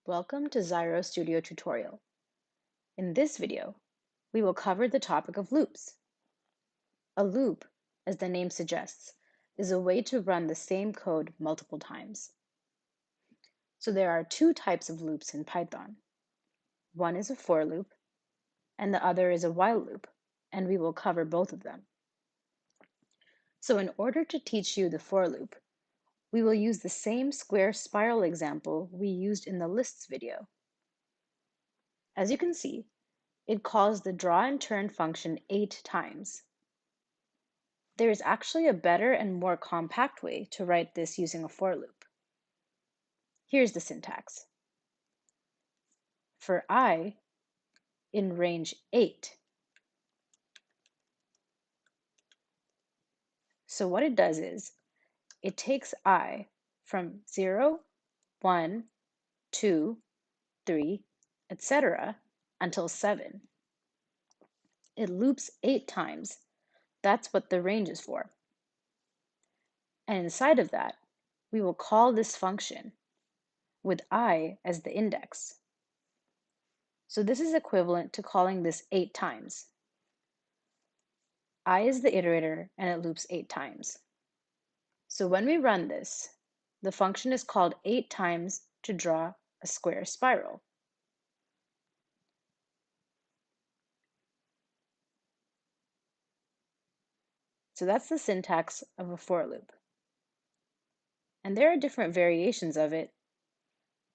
Welcome to Ziro Studio tutorial. In this video, we will cover the topic of loops. A loop, as the name suggests, is a way to run the same code multiple times. So there are two types of loops in Python. One is a for loop, and the other is a while loop, and we will cover both of them. So in order to teach you the for loop, we will use the same square spiral example we used in the lists video. As you can see, it calls the draw and turn function 8 times. There is actually a better and more compact way to write this using a for loop. Here's the syntax. For I in range 8. So what it does is, it takes I from 0, 1, 2, 3, etc. until 7. It loops 8 times. That's what the range is for. And inside of that, we will call this function with I as the index. So this is equivalent to calling this 8 times. I is the iterator and it loops 8 times. So when we run this, the function is called 8 times to draw a square spiral. So that's the syntax of a for loop. And there are different variations of it,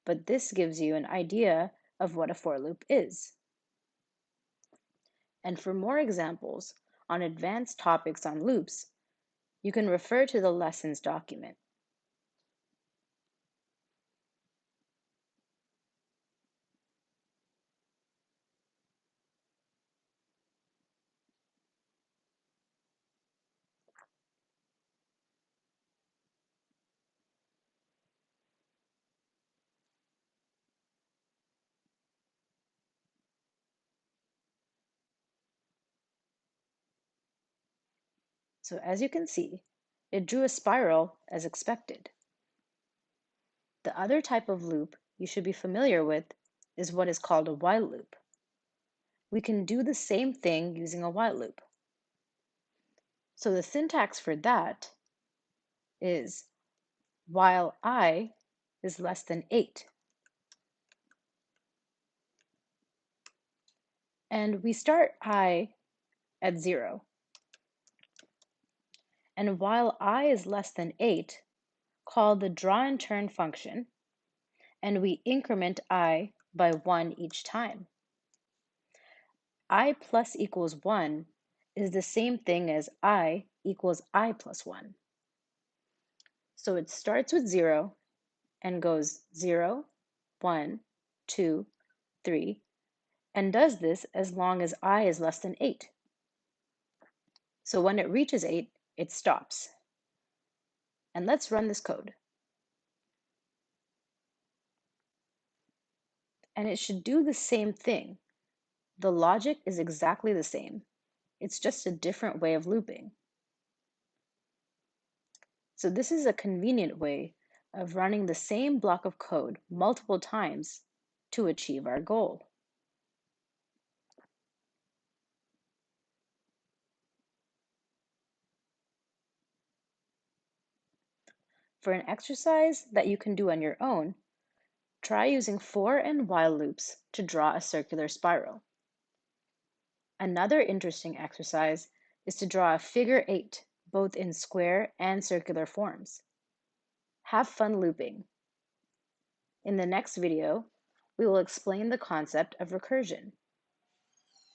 but this gives you an idea of what a for loop is. And for more examples on advanced topics on loops, you can refer to the lessons document. So as you can see, it drew a spiral as expected. The other type of loop you should be familiar with is what is called a while loop. We can do the same thing using a while loop. So the syntax for that is while I is less than 8. And we start I at 0. And while I is less than 8, call the draw and turn function, and we increment I by 1 each time. I plus equals 1 is the same thing as I equals I plus 1. So it starts with 0 and goes 0, 1, 2, 3, and does this as long as I is less than 8. So when it reaches 8, it stops. And let's run this code. And it should do the same thing. The logic is exactly the same. It's just a different way of looping. So this is a convenient way of running the same block of code multiple times to achieve our goal. For an exercise that you can do on your own, try using for and while loops to draw a circular spiral. Another interesting exercise is to draw a figure 8, both in square and circular forms. Have fun looping. In the next video, we will explain the concept of recursion.